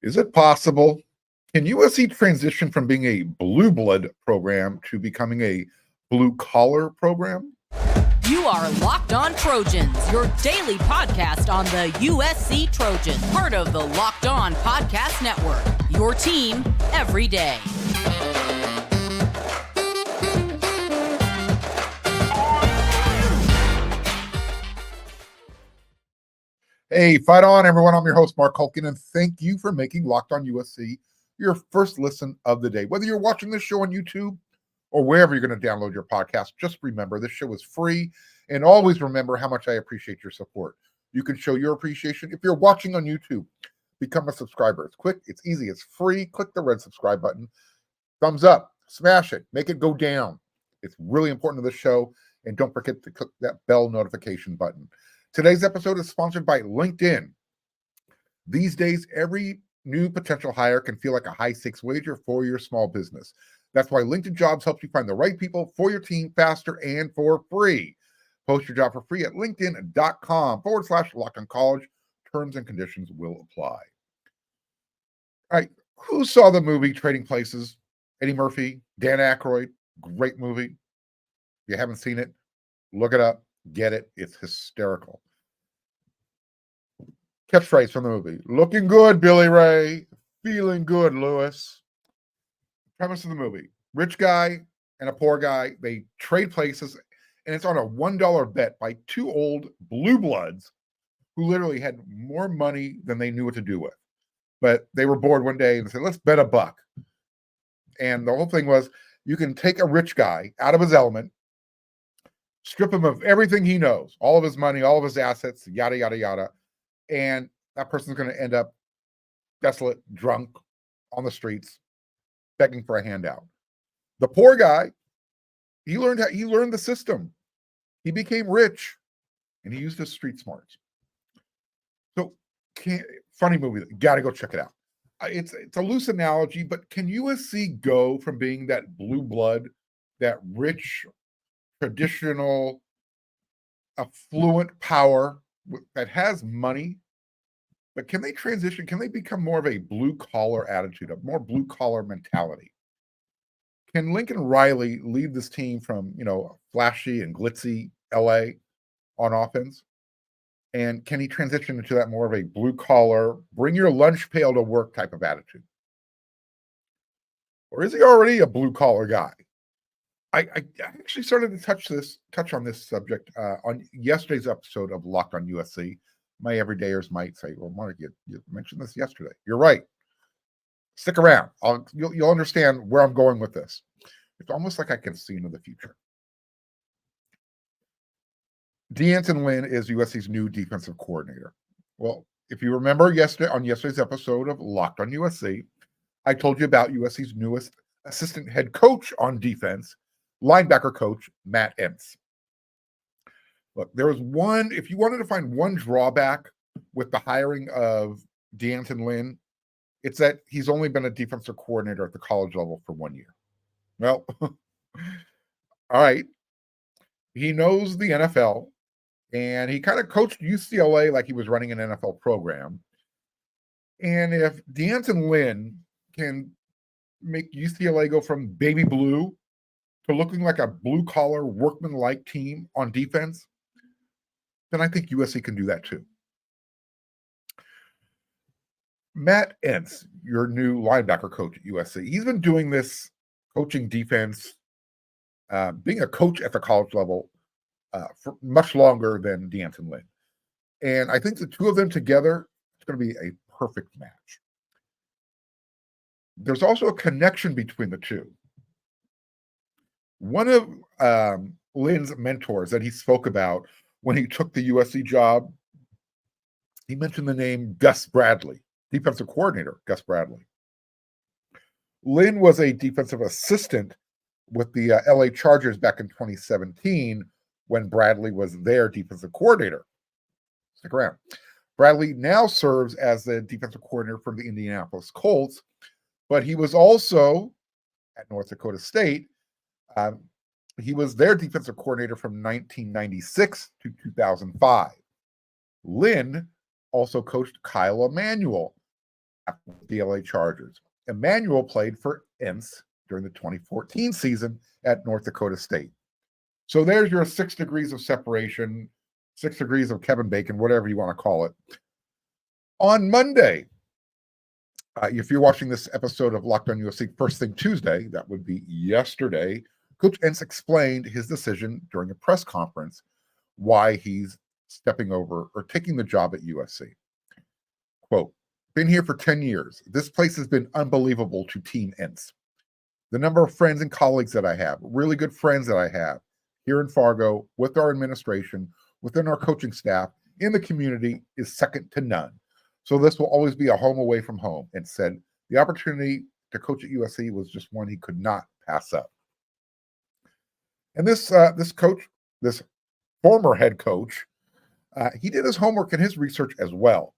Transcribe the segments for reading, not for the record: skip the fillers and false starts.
Is it possible? Can USC transition from being a blue blood program to becoming a blue collar program? You are Locked On Trojans, your daily podcast on the USC Trojans, part of the Locked On Podcast Network, your team every day. Hey, fight on, everyone. I'm your host, Mark Hulkin, and thank you for making Locked On USC your first listen of the day. Whether you're watching this show on YouTube or wherever you're going to download your podcast, just remember this show is free, and always remember how much I appreciate your support. You can show your appreciation if you're watching on YouTube. Become a subscriber. It's quick, it's easy, it's free. Click the red subscribe button. Thumbs up, smash it, make it go down. It's really important to the show, and don't forget to click that bell notification button. Today's episode is sponsored by LinkedIn. These days, every new potential hire can feel like a high-stakes wager for your small business. That's why LinkedIn Jobs helps you find the right people for your team faster and for free. Post your job for free at linkedin.com/LockedOnCollege. Terms and conditions will apply. All right, who saw the movie Trading Places? Eddie Murphy, Dan Aykroyd, great movie. If you haven't seen it, look it up, get it. It's hysterical. Catchphrase from the movie: looking good, Billy Ray. Feeling good, Lewis. Premise of the movie: rich guy and a poor guy, they trade places, and it's on a $1 bet by two old blue bloods who literally had more money than they knew what to do with. But they were bored one day and said, let's bet a buck. And the whole thing was, you can take a rich guy out of his element, strip him of everything he knows, all of his money, all of his assets, yada, yada, yada. And that person's going to end up desolate, drunk, on the streets, begging for a handout. The poor guy, he learned the system. He became rich, and he used his street smarts. So, funny movie. Got to go check it out. It's a loose analogy, but can USC go from being that blue blood, that rich, traditional, affluent power that has money, but can they transition? Can they become more of a blue-collar attitude, a more blue-collar mentality? Can Lincoln Riley lead this team from, flashy and glitzy LA on offense? And can he transition into that more of a blue-collar, bring your lunch pail to work type of attitude? Or is he already a blue-collar guy? I actually started to touch on this subject on yesterday's episode of Locked on USC. My everydayers might say, well, Mark, you mentioned this yesterday. You're right. Stick around. You'll understand where I'm going with this. It's almost like I can see into the future. Antonlynn is USC's new defensive coordinator. Well, if you remember on yesterday's episode of Locked on USC, I told you about USC's newest assistant head coach on defense, linebacker coach Matt Entz. Look, there was one, if you wanted to find one drawback with the hiring of Antonlynn, it's that he's only been a defensive coordinator at the college level for 1 year. Well, all right. He knows the NFL, and he kind of coached UCLA like he was running an NFL program. And if Antonlynn can make UCLA go from baby blue to looking like a blue-collar, workman-like team on defense, then I think USC can do that too. Matt Entz, your new linebacker coach at USC, he's been doing this coaching defense, being a coach at the college level for much longer than Antonlynn. And I think the two of them together, it's going to be a perfect match. There's also a connection between the two. One of Lynn's mentors that he spoke about when he took the USC job, he mentioned the name Gus Bradley, defensive coordinator Gus Bradley. Lynn was a defensive assistant with the LA Chargers back in 2017 when Bradley was their defensive coordinator. Stick around. Bradley now serves as the defensive coordinator for the Indianapolis Colts, but he was also at North Dakota State. He was their defensive coordinator from 1996 to 2005. Lynn also coached Kyle Emanuel with the LA Chargers. Emmanuel played for Ince during the 2014 season at North Dakota State. So there's your 6 degrees of separation, 6 degrees of Kevin Bacon, whatever you want to call it. On Monday, if you're watching this episode of Locked On USC first thing Tuesday, that would be yesterday, Coach Ince explained his decision during a press conference why he's stepping over or taking the job at USC. Quote, been here for 10 years. This place has been unbelievable to Team Ince. The number of friends and colleagues that I have, really good friends that I have here in Fargo, with our administration, within our coaching staff, in the community is second to none. So this will always be a home away from home. And said the opportunity to coach at USC was just one he could not pass up. And this coach, this former head coach, he did his homework and his research as well.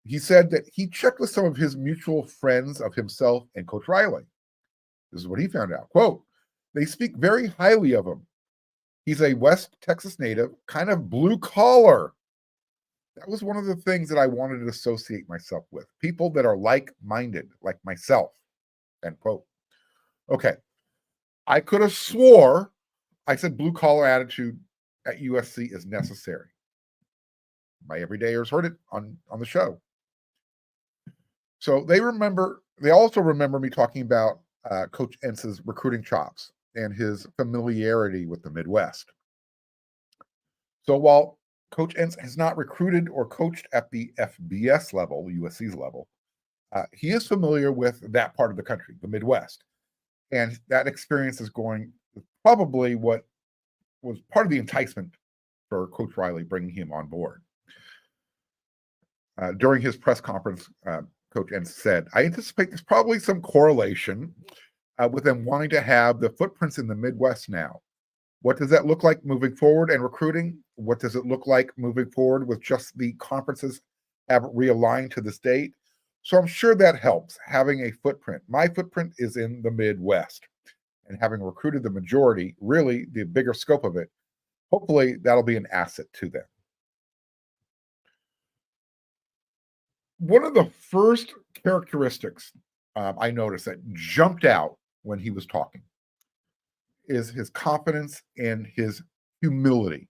He said that he checked with some of his mutual friends of himself and Coach Riley. This is what he found out. Quote, they speak very highly of him. He's a West Texas native, kind of blue collar. That was one of the things that I wanted to associate myself with. People that are like-minded, like myself, end quote. Okay. I could have swore I said blue collar attitude at USC is necessary. My everydayers heard it on the show. So they also remember me talking about Coach Ince's recruiting chops and his familiarity with the Midwest. So while Coach Ince has not recruited or coached at the FBS level, USC's level, he is familiar with that part of the country, the Midwest. And that experience is probably what was part of the enticement for Coach Riley bringing him on board. During his press conference, Coach Ince said, I anticipate there's probably some correlation with them wanting to have the footprints in the Midwest now. What does that look like moving forward and recruiting? What does it look like moving forward with just the conferences have realigned to this date? So I'm sure that helps, having a footprint. My footprint is in the Midwest, and having recruited the majority, really the bigger scope of it, hopefully that'll be an asset to them. One of the first characteristics I noticed that jumped out when he was talking is his confidence and his humility.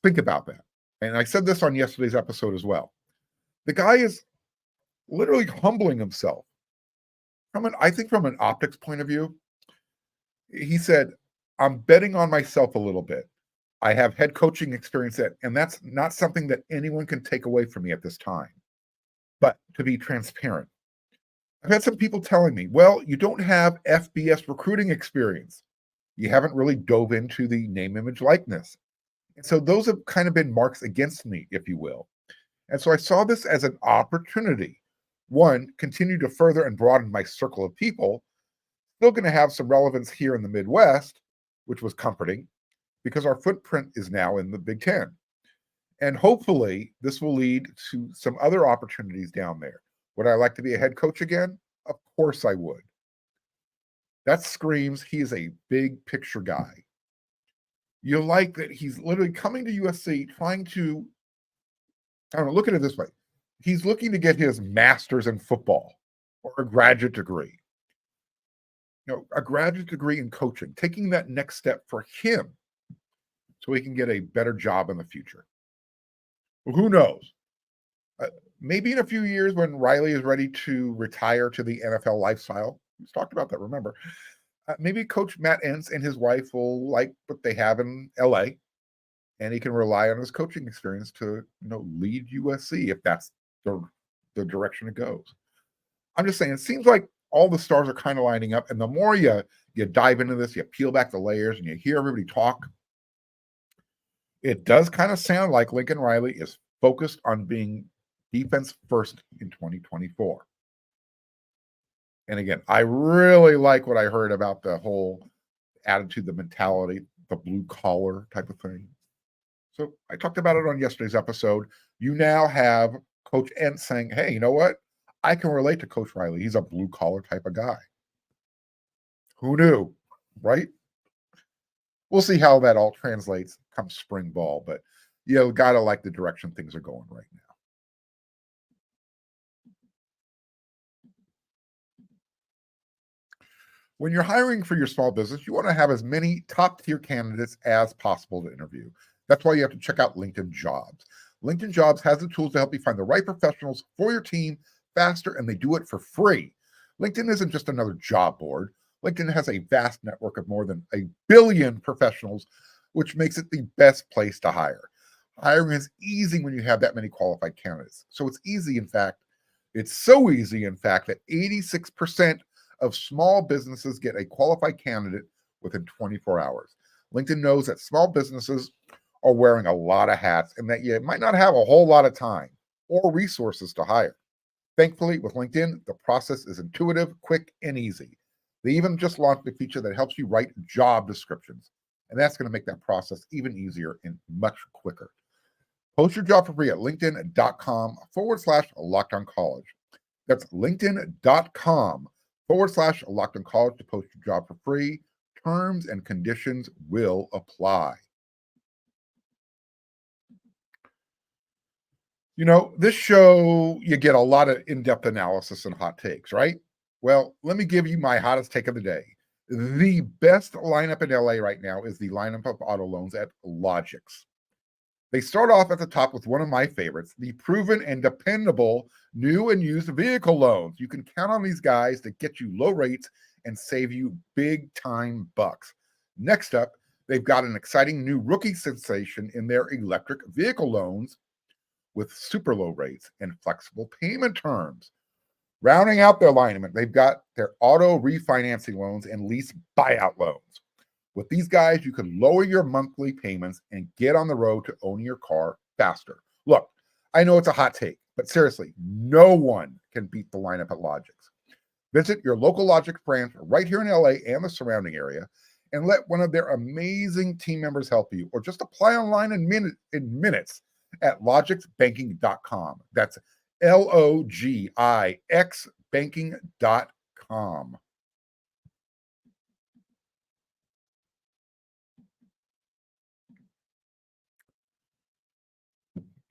Think about that. And I said this on yesterday's episode as well. The guy is literally humbling himself. I think from an optics point of view, he said, I'm betting on myself a little bit. I have head coaching experience, and that's not something that anyone can take away from me at this time. But to be transparent, I've had some people telling me, well, you don't have FBS recruiting experience. You haven't really dove into the name, image, likeness. And so those have kind of been marks against me, if you will. And so I saw this as an opportunity. One, continue to further and broaden my circle of people. Still going to have some relevance here in the Midwest, which was comforting because our footprint is now in the Big Ten. And hopefully this will lead to some other opportunities down there. Would I like to be a head coach again? Of course I would. That screams he is a big picture guy. You like that he's literally coming to USC trying to, look at it this way. He's looking to get his master's in football or a graduate degree. A graduate degree in coaching, taking that next step for him so he can get a better job in the future. Well, who knows? Maybe in a few years when Riley is ready to retire to the NFL lifestyle, he's talked about that, remember, maybe Coach Matt Ince and his wife will like what they have in LA, and he can rely on his coaching experience to lead USC if that's the direction it goes. I'm just saying, it seems like all the stars are kind of lining up, and the more you dive into this, you peel back the layers and you hear everybody talk, it does kind of sound like Lincoln Riley is focused on being defense first in 2024. And again, I really like what I heard about the whole attitude, the mentality, the blue collar type of thing. So I talked about it on yesterday's episode. You now have Coach Ince saying, hey, you know what? I can relate to Coach Riley. He's a blue collar type of guy. Who knew, right? We'll see how that all translates come spring ball, but you got to like the direction things are going right now. When you're hiring for your small business, you want to have as many top tier candidates as possible to interview. That's why you have to check out LinkedIn Jobs. LinkedIn Jobs has the tools to help you find the right professionals for your team faster, and they do it for free. LinkedIn isn't just another job board. LinkedIn has a vast network of more than 1 billion professionals, which makes it the best place to hire. Hiring is easy when you have that many qualified candidates. So it's easy, in fact, it's so easy, in fact, that 86% of small businesses get a qualified candidate within 24 hours. LinkedIn knows that small businesses are wearing a lot of hats and that you might not have a whole lot of time or resources to hire. Thankfully, with LinkedIn, the process is intuitive, quick, and easy. They even just launched a feature that helps you write job descriptions, and that's going to make that process even easier and much quicker. Post your job for free at linkedin.com/LockedOnCollege. That's linkedin.com/LockedOnCollege to post your job for free. Terms and conditions will apply. You know, this show, you get a lot of in-depth analysis and hot takes, right? Well, let me give you my hottest take of the day. The best lineup in LA right now is the lineup of auto loans at Logix. They start off at the top with one of my favorites, the proven and dependable new and used vehicle loans. You can count on these guys to get you low rates and save you big time bucks. Next up, they've got an exciting new rookie sensation in their electric vehicle loans with super low rates and flexible payment terms. Rounding out their lineup, they've got their auto refinancing loans and lease buyout loans. With these guys, you can lower your monthly payments and get on the road to owning your car faster. Look, I know it's a hot take, but seriously, no one can beat the lineup at Logix. Visit your local Logix branch right here in LA and the surrounding area and let one of their amazing team members help you, or just apply online in minutes at logixbanking.com. That's LOGIX banking.com.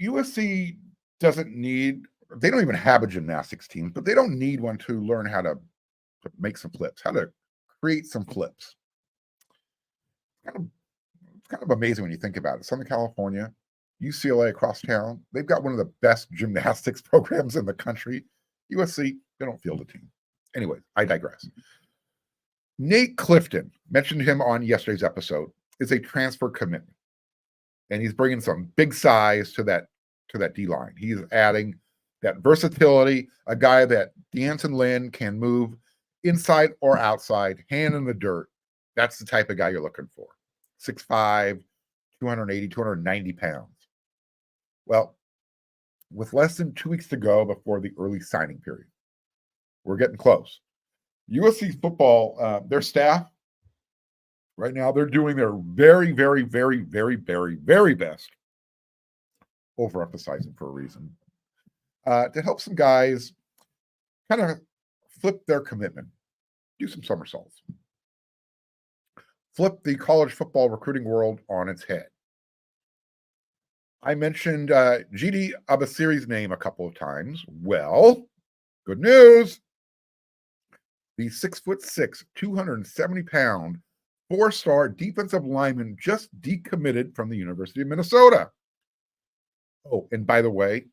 USC doesn't need, they don't even have a gymnastics team, but they don't need one to learn how to make some flips, how to create some flips. It's kind of amazing when you think about it. Southern California, UCLA across town, they've got one of the best gymnastics programs in the country. USC, they don't field a team. Anyway, I digress. Nate Clifton, mentioned him on yesterday's episode, is a transfer commitment. And he's bringing some big size to that D-line. He's adding that versatility, a guy that Antonlynn can move inside or outside, hand in the dirt. That's the type of guy you're looking for. 6'5", 280, 290 pounds. Well, with less than 2 weeks to go before the early signing period, we're getting close. USC football, their staff, right now, they're doing their very, very, very, very, very, very best, overemphasizing for a reason, to help some guys kind of flip their commitment, do some somersaults, flip the college football recruiting world on its head. I mentioned GD Abasiri's name a couple of times. Well, good news. The 6'6", 270-pound, 4-star defensive lineman just decommitted from the University of Minnesota. Oh, and by the way,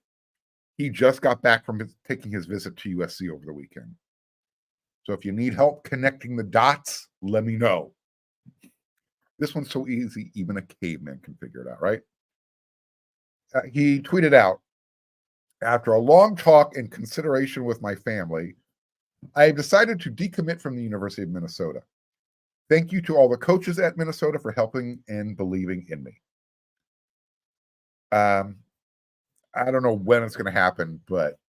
he just got back from taking his visit to USC over the weekend. So if you need help connecting the dots, let me know. This one's so easy, even a caveman can figure it out, right? He tweeted out, after a long talk and consideration with my family, I have decided to decommit from the University of Minnesota. Thank you to all the coaches at Minnesota for helping and believing in me. I don't know when it's going to happen, but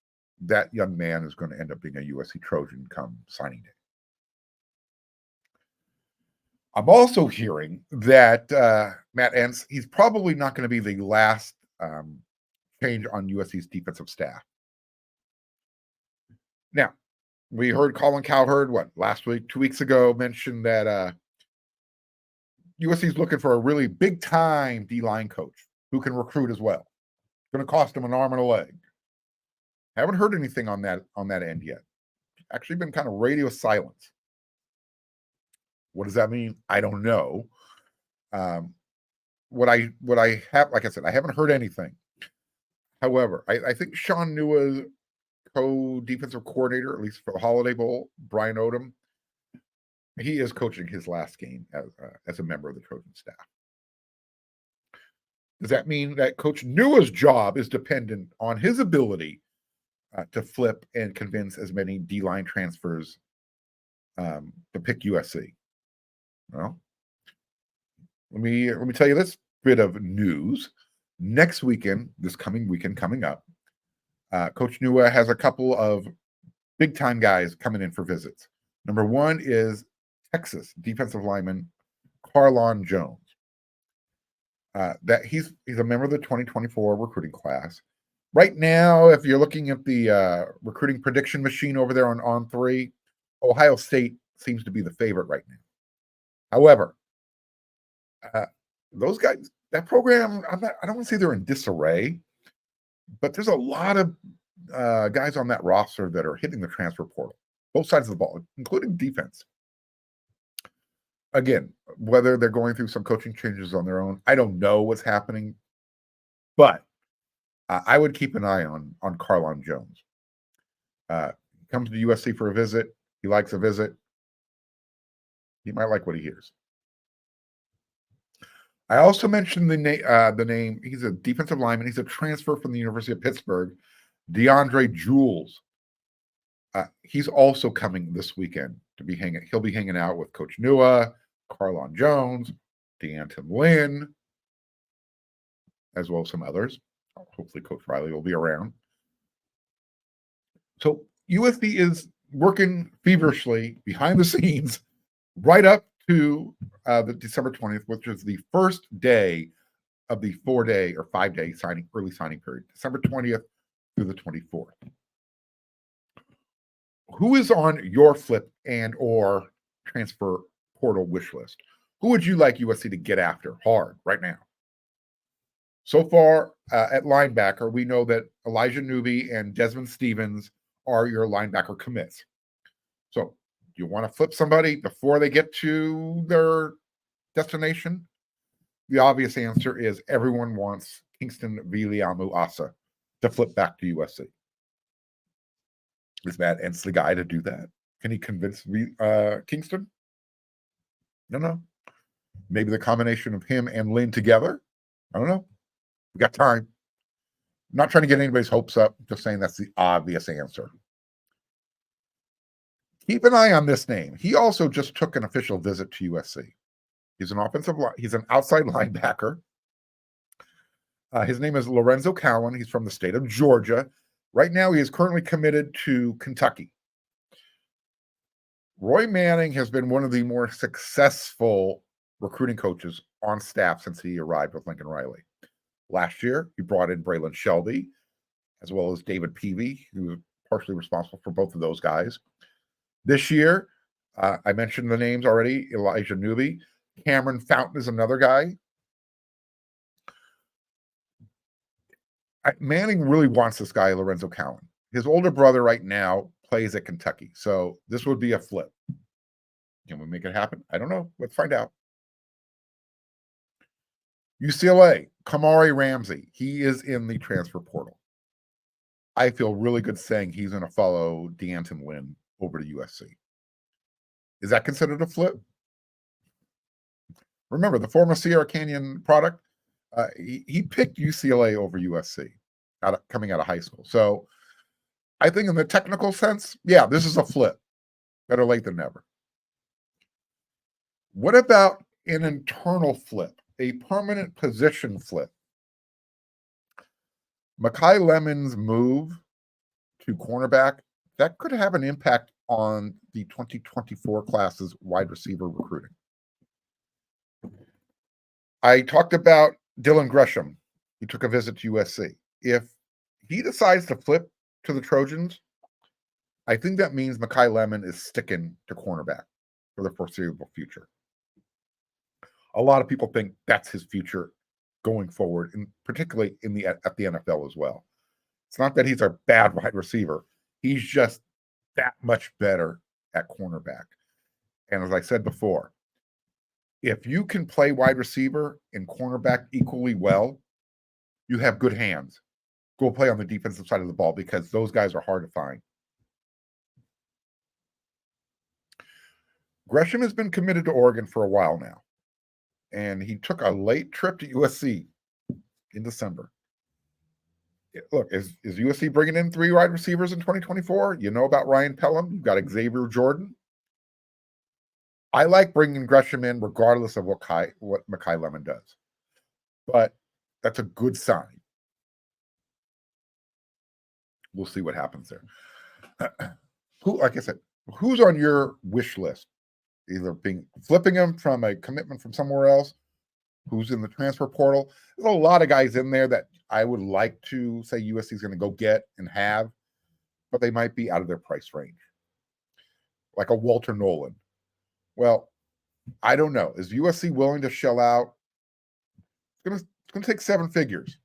that young man is going to end up being a USC Trojan come signing day. I'm also hearing that Matt Entz, he's probably not going to be the last change on USC's defensive staff. Now, we heard Colin Cowherd, last week, 2 weeks ago, mention that USC's looking for a really big-time D-line coach who can recruit as well. It's going to cost him an arm and a leg. Haven't heard anything on that end yet. Actually been kind of radio silence. What does that mean? I don't know. What I have, like I said, I haven't heard anything. However, I think Sean Nua's co-defensive coordinator, at least for the Holiday Bowl, Brian Odom, he is coaching his last game as a member of the Trojan staff. Does that mean that Coach Nua's job is dependent on his ability to flip and convince as many D-line transfers to pick USC? Well, let me tell you this bit of news. Next weekend, this coming weekend coming up, Coach Nua has a couple of big-time guys coming in for visits. Number one is Texas defensive lineman Carlon Jones. That he's a member of the 2024 recruiting class. Right now, if you're looking at the recruiting prediction machine over there on On3, Ohio State seems to be the favorite right now. However, those guys, that program, I don't want to say they're in disarray, but there's a lot of guys on that roster that are hitting the transfer portal, both sides of the ball, including defense. Again, whether they're going through some coaching changes on their own, I don't know what's happening, but I would keep an eye on Carlon Jones. He comes to USC for a visit. He likes a visit. He might like what he hears. I also mentioned the name. He's a defensive lineman. He's a transfer from the University of Pittsburgh, DeAndre Jules. He's also coming this weekend to be hanging. He'll be hanging out with Coach Nua, Carlon Jones, Antonlynn, as well as some others. Hopefully, Coach Riley will be around. So USC is working feverishly behind the scenes, right up to the December 20th, which is the first day of the 4-day or 5-day early signing period, December 20th through the 24th. Who is on your flip and or transfer portal wish list? Who would you like USC to get after hard right now? So far, at linebacker, we know that Elijah Newby and Desmond Stevens are your linebacker commits. So, do you want to flip somebody before they get to their destination? The obvious answer is everyone wants Kingston Viliamu Asa to flip back to USC. Is Matt Entz the guy to do that? Can he convince Kingston? No. Maybe the combination of him and Lynn together? I don't know. We got time. I'm not trying to get anybody's hopes up, just saying that's the obvious answer. Keep an eye on this name. He also just took an official visit to USC. He's an outside linebacker. His name is Lorenzo Cowan. He's from the state of Georgia. Right now, he is currently committed to Kentucky. Roy Manning has been one of the more successful recruiting coaches on staff since he arrived with Lincoln Riley. Last year, he brought in Braylon Shelby, as well as David Peavy, who was partially responsible for both of those guys. This year, I mentioned the names already, Elijah Newby. Cameron Fountain is another guy. Manning really wants this guy, Lorenzo Cowan. His older brother right now plays at Kentucky, so this would be a flip. Can we make it happen? I don't know. Let's find out. UCLA, Kamari Ramsey. He is in the transfer portal. I feel really good saying he's going to follow Antonlynn over to USC. Is that considered a flip? Remember, the former Sierra Canyon product, he picked UCLA over USC coming out of high school. So I think in the technical sense, yeah, this is a flip. Better late than never. What about an internal flip, a permanent position flip? Makai Lemon's move to cornerback, that could have an impact on the 2024 class's wide receiver recruiting. I talked about Dylan Gresham. He took a visit to USC. If he decides to flip to the Trojans, I think that means Makai Lemon is sticking to cornerback for the foreseeable future. A lot of people think that's his future going forward, and particularly at the NFL as well. It's not that he's a bad wide receiver. He's just that much better at cornerback. And as I said before, If you can play wide receiver and cornerback equally well, you have good hands. Go play on the defensive side of the ball because those guys are hard to find. Gresham has been committed to Oregon for a while now, and he took a late trip to USC in December. Look, is USC bringing in 3 wide receivers in 2024? You know about Ryan Pelham. You've got Xavier Jordan. I like bringing Gresham in regardless of what Mekhi Lemon does. But that's a good sign. We'll see what happens there. Like I said, who's on your wish list? Either flipping him from a commitment from somewhere else, who's in the transfer portal. There's a lot of guys in there that I would like to say USC is going to go get and have, but they might be out of their price range. Like a Walter Nolan. Well, I don't know. Is USC willing to shell out? It's going to take 7 figures.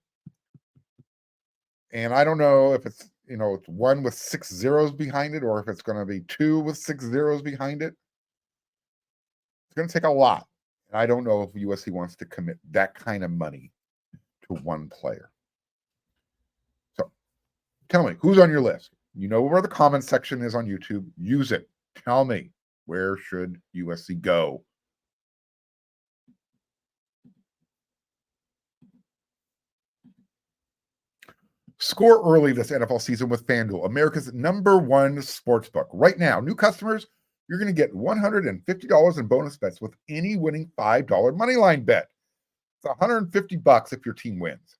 And I don't know if it's, it's 1 with 6 zeros behind it or if it's going to be 2 with 6 zeros behind it. It's going to take a lot. And I don't know if USC wants to commit that kind of money to one player. So tell me, who's on your list? You know where the comment section is on YouTube. Use it. Tell me, where should USC go? Score early this NFL season with FanDuel, America's #1 sportsbook. Right now, new customers, you're going to get $150 in bonus bets with any winning $5 moneyline bet. It's $150 if your team wins.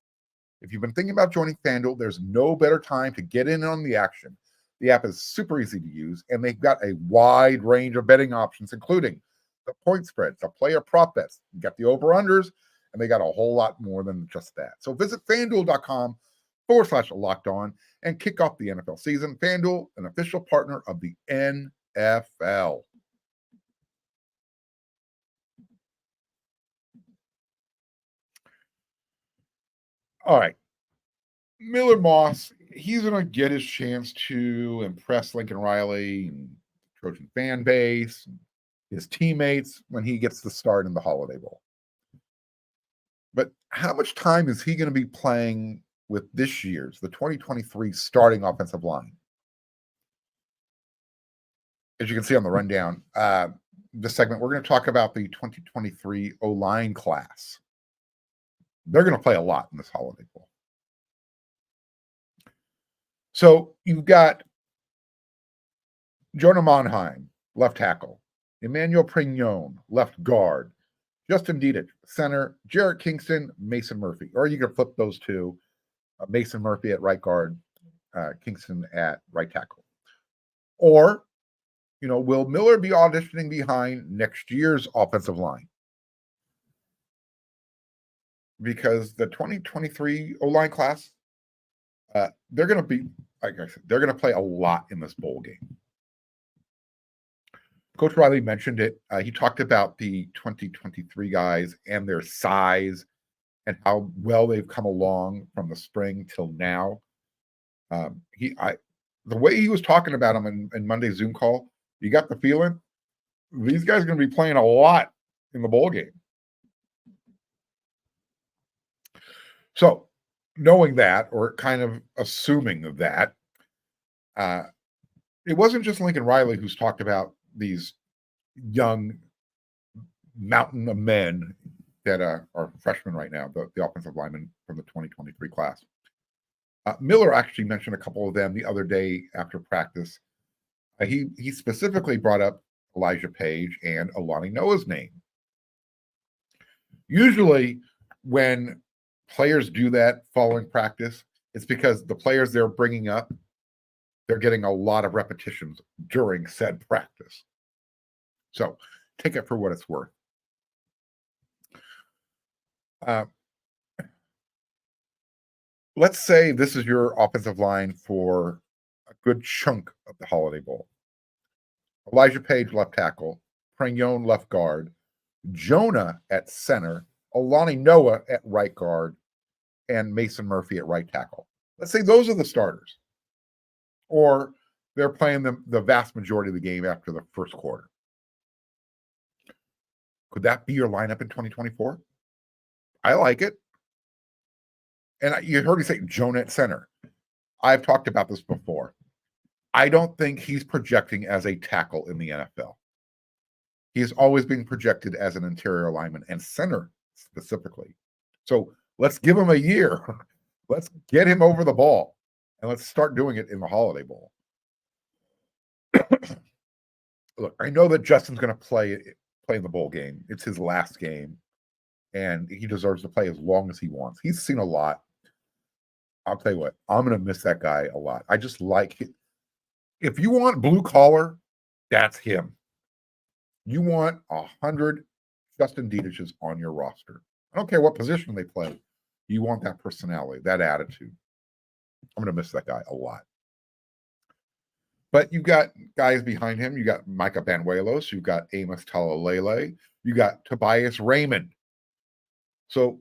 If you've been thinking about joining FanDuel, there's no better time to get in on the action. The app is super easy to use, and they've got a wide range of betting options, including the point spreads, the player prop bets. You got the over-unders, and they got a whole lot more than just that. So visit FanDuel.com/locked-on and kick off the NFL season. FanDuel, an official partner of the NFL. All right. Miller Moss, he's going to get his chance to impress Lincoln Riley and the Trojan fan base, his teammates when he gets the start in the Holiday Bowl. But how much time is he going to be playing with this year's, the 2023 starting offensive line? As you can see on the rundown, this segment, we're going to talk about the 2023 O-line class. They're going to play a lot in this Holiday Bowl. So you've got Jonah Monheim, left tackle, Emmanuel Prignon, left guard, Justin Dedich, center, Jarrett Kingston, Mason Murphy. Or you can flip those two, Mason Murphy at right guard, Kingston at right tackle. Or, will Miller be auditioning behind next year's offensive line? Because the 2023 O-line class, they're going to be, like I said, they're going to play a lot in this bowl game. Coach Riley mentioned it. He talked about the 2023 guys and their size and how well they've come along from the spring till now. The way he was talking about them in Monday's Zoom call, you got the feeling these guys are going to be playing a lot in the bowl game. So, knowing that, or kind of assuming that, it wasn't just Lincoln Riley who's talked about these young mountain of men that are freshmen right now, the offensive linemen from the 2023 class. Miller actually mentioned a couple of them the other day after practice. He specifically brought up Elijah Page and Alani Noah's name. Usually, when players do that following practice, it's because the players they're bringing up, they're getting a lot of repetitions during said practice. So take it for what it's worth. Let's say this is your offensive line for a good chunk of the Holiday Bowl. Elijah Page, left tackle, Prignon, left guard, Jonah at center, Alani Noah at right guard, and Mason Murphy at right tackle. Let's say those are the starters. Or they're playing the vast majority of the game after the first quarter. Could that be your lineup in 2024? I like it. And you heard me say Jonah at center. I've talked about this before. I don't think he's projecting as a tackle in the NFL. He has always been projected as an interior lineman and center specifically. So let's give him a year. Let's get him over the ball, and let's start doing it in the Holiday Bowl. Look, I know that Justin's going to play in the bowl game. It's his last game, and he deserves to play as long as he wants. He's seen a lot. I'll tell you what, I'm going to miss that guy a lot. I just like it. If you want blue collar, that's him. You want 100 Justin Dietiches on your roster. I don't care what position they play. You want that personality, that attitude. I'm going to miss that guy a lot. But you've got guys behind him. You got Micah Banuelos. You've got Amos Talalele. You got Tobias Raymond. So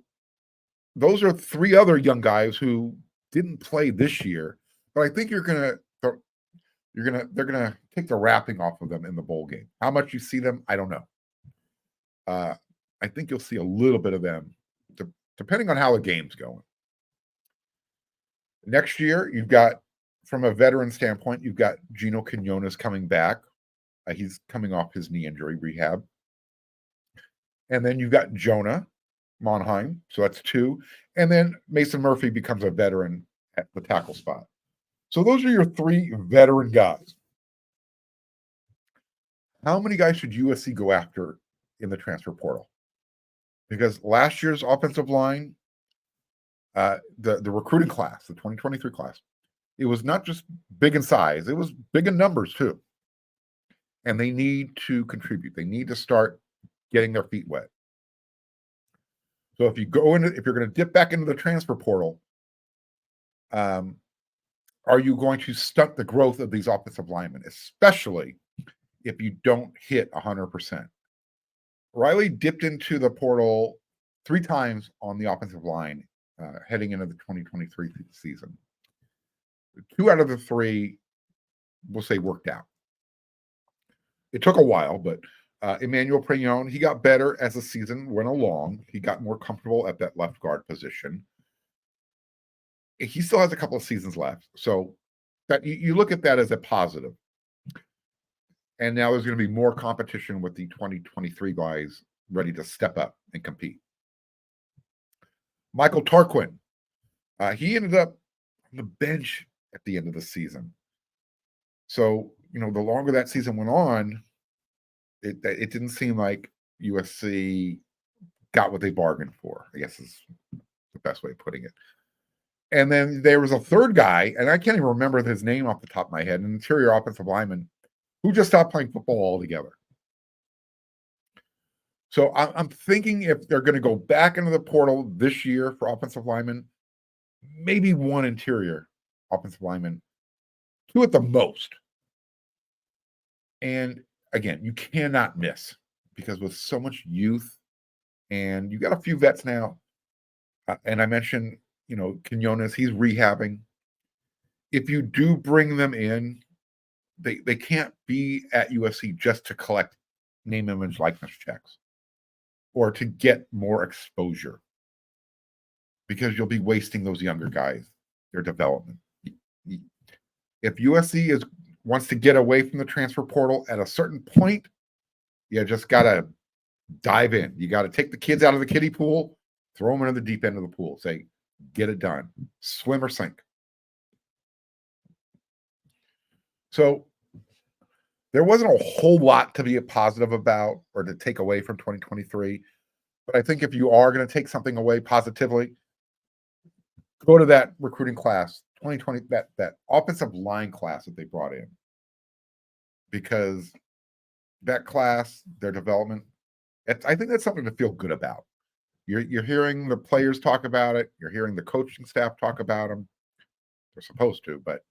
those are three other young guys who didn't play this year. But I think they're gonna take the wrapping off of them in the bowl game. How much you see them, I don't know. I think you'll see a little bit of them, depending on how the game's going. Next year, you've got, from a veteran standpoint, you've got Gino Quinones coming back. He's coming off his knee injury rehab. And then you've got Jonah Monheim, so that's two. And then Mason Murphy becomes a veteran at the tackle spot. So those are your three veteran guys. How many guys should USC go after in the transfer portal? Because last year's offensive line, the recruiting class, the 2023 class, it was not just big in size, it was big in numbers too. And they need to contribute. They need to start getting their feet wet. So if you're going to dip back into the transfer portal, are you going to stunt the growth of these offensive linemen, especially if you don't hit 100%? Riley dipped into the portal 3 times on the offensive line heading into the 2023 season. 2 out of the 3, we'll say, worked out. It took a while, but Emmanuel Preyon, he got better as the season went along. He got more comfortable at that left guard position. He still has a couple of seasons left. So that you look at that as a positive. And now there's going to be more competition with the 2023 guys ready to step up and compete. Michael Tarquin, he ended up on the bench at the end of the season. So, the longer that season went on, it didn't seem like USC got what they bargained for, I guess is the best way of putting it. And then there was a third guy, and I can't even remember his name off the top of my head, an interior offensive lineman who just stopped playing football altogether. So I'm thinking if they're going to go back into the portal this year for offensive linemen, maybe 1 interior offensive lineman, 2 at the most. And again, you cannot miss, because with so much youth, and you got a few vets now, and I mentioned, Quinones, he's rehabbing. If you do bring them in, they can't be at USC just to collect name, image, likeness checks or to get more exposure, because you'll be wasting those younger guys, their development. If USC wants to get away from the transfer portal at a certain point, you just got to dive in. You got to take the kids out of the kiddie pool, throw them into the deep end of the pool. Say, get it done. Swim or sink. So there wasn't a whole lot to be positive about or to take away from 2023. But I think if you are going to take something away positively, go to that recruiting class, 2020, that offensive line class that they brought in. Because that class, their development, I think that's something to feel good about. You're hearing the players talk about it. You're hearing the coaching staff talk about them. They're supposed to, but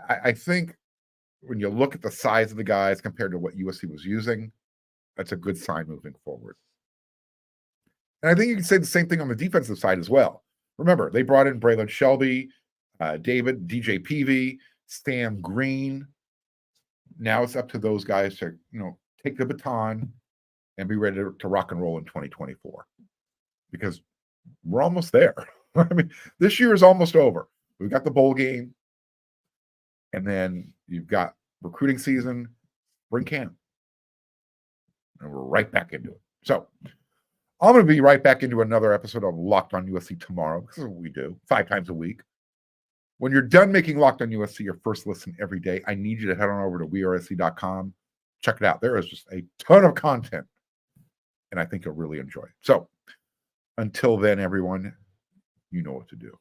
I think when you look at the size of the guys compared to what USC was using, that's a good sign moving forward. And I think you can say the same thing on the defensive side as well. Remember, they brought in Braylon Shelby, DJ Peavy, Sam Green. Now it's up to those guys to, take the baton and be ready to rock and roll in 2024, because we're almost there. I mean, this year is almost over. We've got the bowl game, and then you've got recruiting season, spring camp, and we're right back into it. So I'm going to be right back into another episode of Locked on USC tomorrow. This is what we do 5 times a week. When you're done making Locked on USC your first listen every day, I need you to head on over to wearesc.com. Check it out. There is just a ton of content, and I think you'll really enjoy it. So until then, everyone, you know what to do.